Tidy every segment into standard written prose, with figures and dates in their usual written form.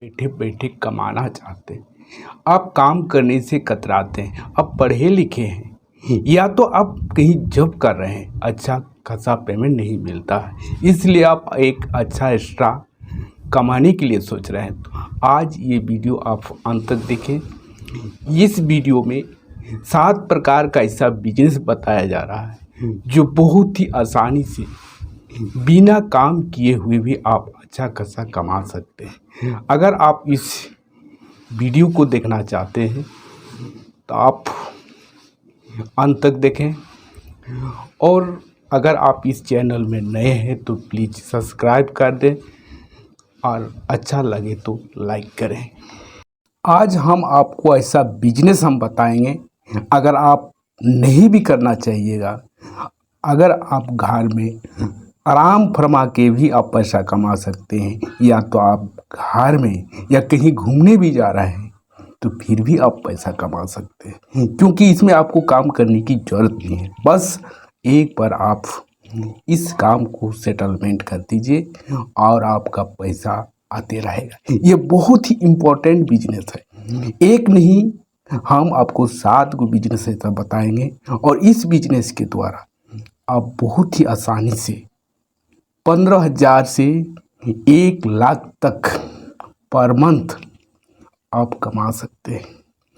बैठे बैठे कमाना चाहते हैं। आप काम करने से कतराते हैं। आप पढ़े लिखे हैं या तो आप कहीं जॉब कर रहे हैं, अच्छा खासा पेमेंट नहीं मिलता है, इसलिए आप एक अच्छा एक्स्ट्रा कमाने के लिए सोच रहे हैं। तो आज ये वीडियो आप अंत तक देखें। इस वीडियो में 7 प्रकार का ऐसा बिजनेस बताया जा रहा है जो बहुत ही आसानी से बिना काम किए हुए भी आप अच्छा खासा कमा सकते हैं। अगर आप इस वीडियो को देखना चाहते हैं तो आप अंत तक देखें, और अगर आप इस चैनल में नए हैं तो प्लीज़ सब्सक्राइब कर दें और अच्छा लगे तो लाइक करें। आज हम आपको ऐसा बिजनेस हम बताएंगे, अगर आप नहीं भी करना चाहिएगा, अगर आप घर में आराम फरमा के भी आप पैसा कमा सकते हैं, या तो आप घर में या कहीं घूमने भी जा रहे हैं तो फिर भी आप पैसा कमा सकते हैं, क्योंकि इसमें आपको काम करने की ज़रूरत नहीं है। बस एक बार आप इस काम को सेटलमेंट कर दीजिए और आपका पैसा आते रहेगा। ये बहुत ही इम्पोर्टेंट बिजनेस है। एक नहीं, हम आपको 7 को बिजनेस ऐसा बताएंगे और इस बिजनेस के द्वारा आप बहुत ही आसानी से 15,000 से 1 लाख तक पर मंथ आप कमा सकते हैं,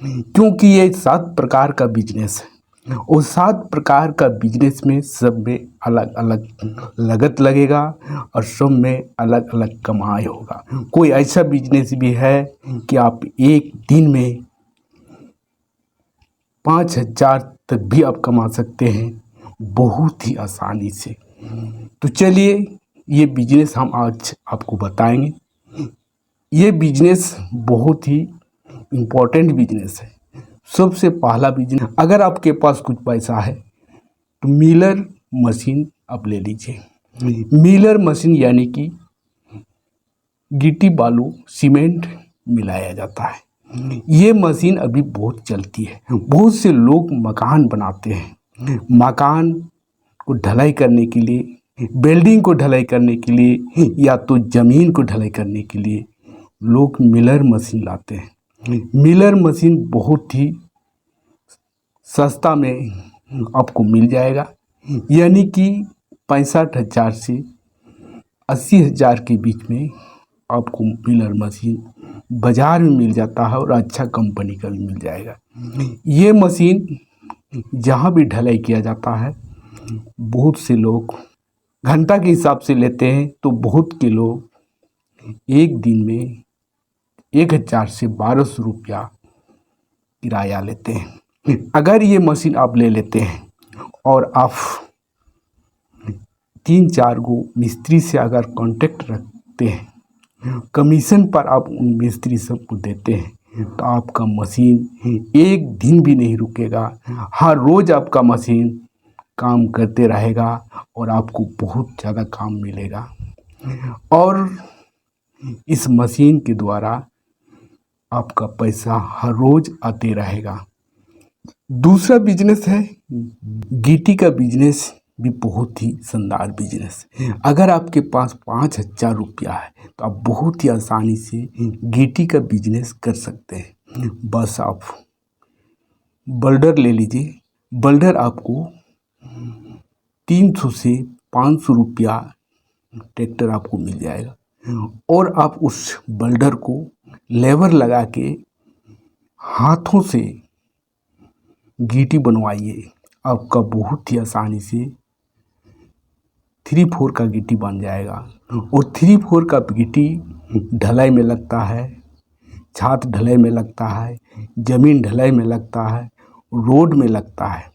क्योंकि ये 7 प्रकार का बिजनेस है और 7 प्रकार का बिजनेस में सब में अलग अलग लागत लगेगा और सब में अलग अलग कमाई होगा। कोई ऐसा बिजनेस भी है कि आप एक दिन में 5,000 तक भी आप कमा सकते हैं बहुत ही आसानी से। तो चलिए ये बिजनेस हम आज आपको बताएंगे। ये बिजनेस बहुत ही इम्पोर्टेंट बिजनेस है। सबसे पहला बिजनेस, अगर आपके पास कुछ पैसा है तो मिलर मशीन आप ले लीजिए। मिलर मशीन यानी कि गिट्टी बालू सीमेंट मिलाया जाता है। ये मशीन अभी बहुत चलती है। बहुत से लोग मकान बनाते हैं, मकान को ढलाई करने के लिए, बिल्डिंग को ढलाई करने के लिए या तो ज़मीन को ढलाई करने के लिए लोग मिलर मशीन लाते हैं। मिलर मशीन बहुत ही सस्ता में आपको मिल जाएगा, यानी कि 65,000 से 80,000 के बीच में आपको मिलर मशीन बाज़ार में मिल जाता है और अच्छा कंपनी का भी मिल जाएगा। ये मशीन जहाँ भी ढलाई किया जाता है, बहुत से लोग घंटा के हिसाब से लेते हैं, तो बहुत के लोग एक दिन में 1,000 से 1,200 रुपया किराया लेते हैं। अगर ये मशीन आप ले लेते हैं और आप 3-4 गो मिस्त्री से अगर कांटेक्ट रखते हैं, कमीशन पर आप उन मिस्त्री सबको देते हैं, तो आपका मशीन एक दिन भी नहीं रुकेगा। हर रोज़ आपका मशीन काम करते रहेगा और आपको बहुत ज़्यादा काम मिलेगा और इस मशीन के द्वारा आपका पैसा हर रोज़ आते रहेगा। दूसरा बिजनेस है गिट्टी का बिजनेस, भी बहुत ही शानदार बिजनेस है। अगर आपके पास 5,000 रुपया है तो आप बहुत ही आसानी से गिट्टी का बिजनेस कर सकते हैं। बस आप बल्डर ले लीजिए। बल्डर आपको 300 से 500 रुपया ट्रैक्टर आपको मिल जाएगा और आप उस बल्डर को लेबर लगा के हाथों से गिट्टी बनवाइए। आपका बहुत ही आसानी से 3-4 का गिट्टी बन जाएगा। और 3-4 का गिट्टी ढलाई में लगता है, छत ढलाई में लगता है, ज़मीन ढलाई में लगता है, रोड में लगता है।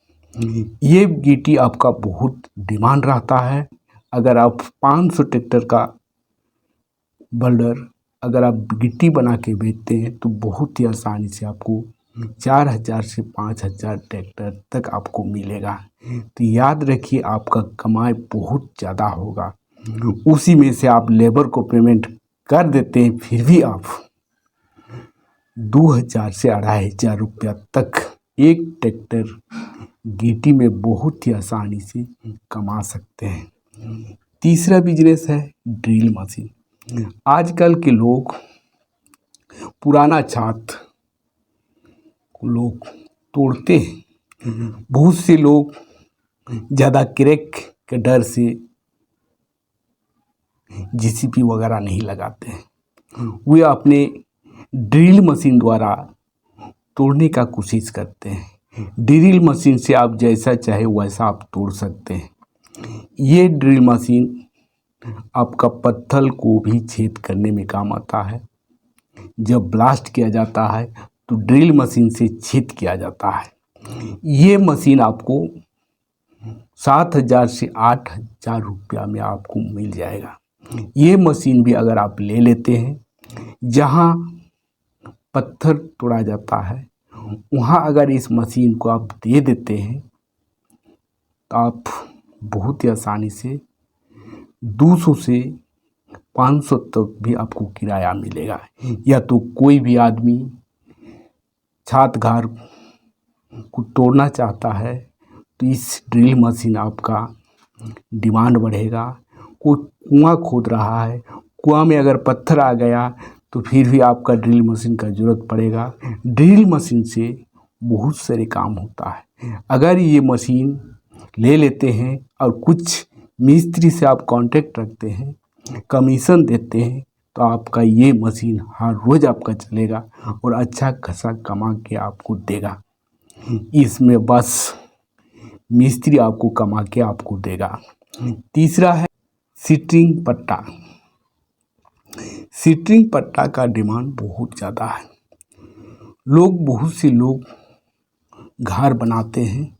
ये गिट्टी आपका बहुत डिमांड रहता है। अगर आप 500 ट्रैक्टर का बल्डर अगर आप गिट्टी बना के बेचते हैं तो बहुत ही आसानी से आपको 4,000 से 5,000 ट्रैक्टर तक आपको मिलेगा। तो याद रखिए, आपका कमाई बहुत ज़्यादा होगा। उसी में से आप लेबर को पेमेंट कर देते हैं, फिर भी आप 2,000 से 2,500 रुपया तक एक ट्रैक्टर गिट्टी में बहुत ही आसानी से कमा सकते हैं। तीसरा बिजनेस है ड्रिल मशीन। आजकल के लोग पुराना छात को लोग तोड़ते हैं। बहुत से लोग ज़्यादा क्रैक के डर से जेसीबी वगैरह नहीं लगाते हैं, वे अपने ड्रिल मशीन द्वारा तोड़ने का कोशिश करते हैं। ड्रिल मशीन से आप जैसा चाहे वैसा आप तोड़ सकते हैं। ये ड्रिल मशीन आपका पत्थर को भी छेद करने में काम आता है। जब ब्लास्ट किया जाता है तो ड्रिल मशीन से छेद किया जाता है। ये मशीन आपको 7,000 से 8,000 रुपया में आपको मिल जाएगा। ये मशीन भी अगर आप ले लेते हैं, जहाँ पत्थर तोड़ा जाता है वहाँ अगर इस मशीन को आप दे देते हैं तो आप बहुत ही आसानी से 200 से 500 तक भी आपको किराया मिलेगा। या तो कोई भी आदमी छात घर को तोड़ना चाहता है तो इस ड्रिल मशीन आपका डिमांड बढ़ेगा। कोई कुआं खोद रहा है, कुआं में अगर पत्थर आ गया तो फिर भी आपका ड्रिल मशीन का ज़रूरत पड़ेगा। ड्रिल मशीन से बहुत सारे काम होता है। अगर ये मशीन ले लेते हैं और कुछ मिस्त्री से आप कांटेक्ट रखते हैं, कमीशन देते हैं, तो आपका ये मशीन हर रोज़ आपका चलेगा और अच्छा खासा कमा के आपको देगा। इसमें बस मिस्त्री आपको कमा के आपको देगा। तीसरा है सीटरिंग पट्टा। सीटरिंग पट्टा का डिमांड बहुत ज़्यादा है। बहुत से लोग घर बनाते हैं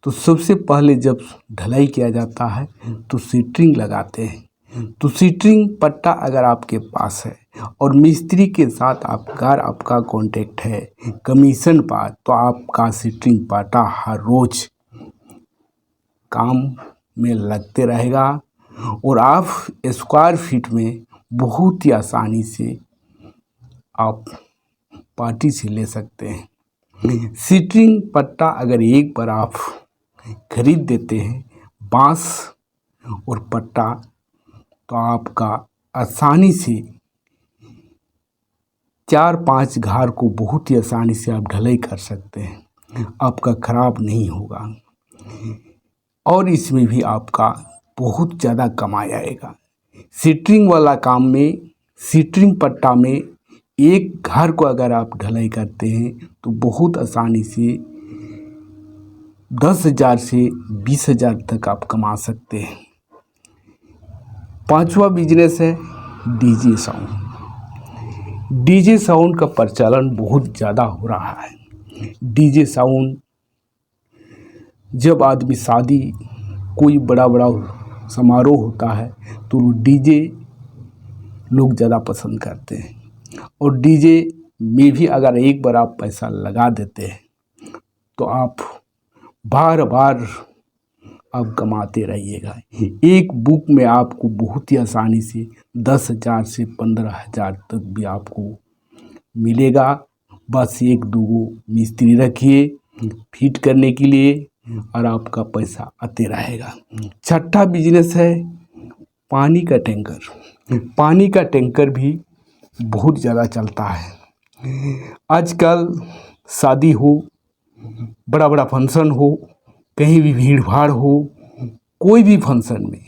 तो सबसे पहले जब ढलाई किया जाता है तो सीटरिंग लगाते हैं। तो सीटरिंग पट्टा अगर आपके पास है और मिस्त्री के साथ आपका कांटेक्ट है कमीशन पर, तो आपका सीटरिंग पट्टा हर रोज काम में लगते रहेगा और आप स्क्वायर फीट में बहुत ही आसानी से आप पार्टी से ले सकते हैं। सीटरिंग पट्टा अगर एक बार आप खरीद देते हैं, बांस और पट्टा, तो आपका आसानी से 4-5 घर को बहुत ही आसानी से आप ढलाई कर सकते हैं। आपका खराब नहीं होगा और इसमें भी आपका बहुत ज़्यादा कमाई आएगा। सीटरिंग वाला काम में, सीटरिंग पट्टा में एक घर को अगर आप ढलाई करते हैं तो बहुत आसानी से 10,000 से 20,000 तक आप कमा सकते हैं। पांचवा बिजनेस है डीजे साउंड। डीजे साउंड का प्रचलन बहुत ज़्यादा हो रहा है। डीजे साउंड जब आदमी शादी, कोई बड़ा समारोह होता है तो डीजे लोग ज़्यादा पसंद करते हैं और डीजे में भी अगर एक बार आप पैसा लगा देते हैं तो आप बार बार आप कमाते रहिएगा। एक बुक में आपको बहुत ही आसानी से 10,000 से 15,000 तक भी आपको मिलेगा। बस 1-2 मिस्त्री रखिए फिट करने के लिए और आपका पैसा आते रहेगा। छठा बिजनेस है पानी का टैंकर। पानी का टैंकर भी बहुत ज़्यादा चलता है। आजकल शादी हो, बड़ा फंक्शन हो, कहीं भी भीड़ भाड़ हो, कोई भी फंक्शन में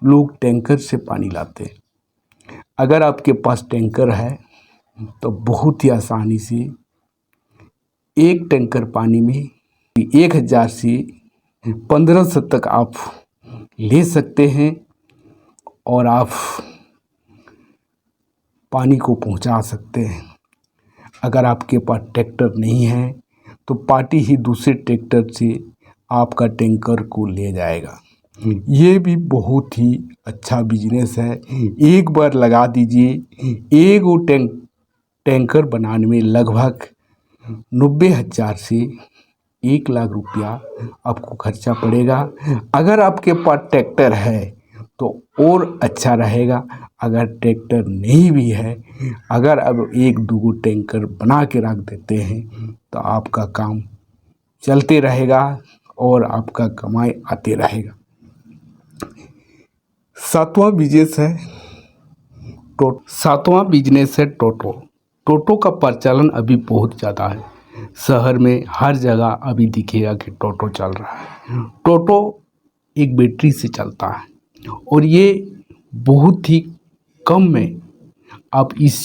लोग टैंकर से पानी लाते हैं। अगर आपके पास टैंकर है तो बहुत ही आसानी से एक टैंकर पानी में 1,000 से 1,500 तक आप ले सकते हैं और आप पानी को पहुंचा सकते हैं। अगर आपके पास ट्रैक्टर नहीं है तो पार्टी ही दूसरे ट्रैक्टर से आपका टैंकर को ले जाएगा। ये भी बहुत ही अच्छा बिजनेस है। एक बार लगा दीजिए, एक टैंकर बनाने में लगभग 90,000 से 1,00,000 रुपया आपको खर्चा पड़ेगा। अगर आपके पास ट्रैक्टर है तो और अच्छा रहेगा। अगर ट्रैक्टर नहीं भी है, अगर अब 1-2 टैंकर बना के रख देते हैं तो आपका काम चलते रहेगा और आपका कमाई आते रहेगा। सातवां बिजनेस है टोटो। टोटो का प्रचलन अभी बहुत ज़्यादा है। शहर में हर जगह अभी दिखेगा कि टोटो चल रहा है। टोटो एक बैटरी से चलता है और ये बहुत ही कम में आप इस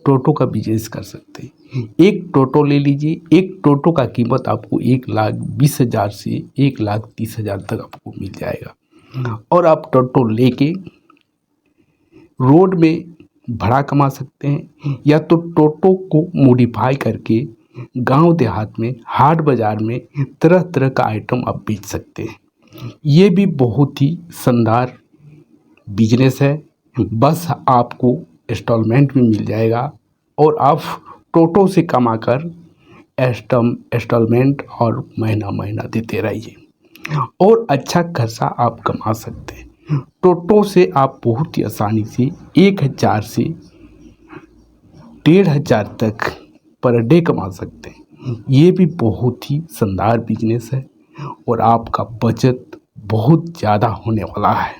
टोटो का बिजनेस कर सकते हैं। एक टोटो ले लीजिए, एक टोटो का कीमत आपको 1,20,000 से 1,30,000 तक आपको मिल जाएगा और आप टोटो लेके रोड में भाड़ा कमा सकते हैं या तो टोटो को मॉडिफाई करके गांव देहात में हाट बाज़ार में तरह तरह का आइटम आप बेच सकते हैं। ये भी बहुत ही शानदार बिजनेस है। बस आपको इंस्टॉलमेंट में मिल जाएगा और आप टोटो से कमाकर इंस्टॉलमेंट और महीना महीना देते रहिए और अच्छा खासा आप कमा सकते हैं। टोटो से आप बहुत ही आसानी से 1,000 से 1,500 तक पर डे कमा सकते हैं। ये भी बहुत ही शानदार बिजनेस है और आपका बचत बहुत ज़्यादा होने वाला है।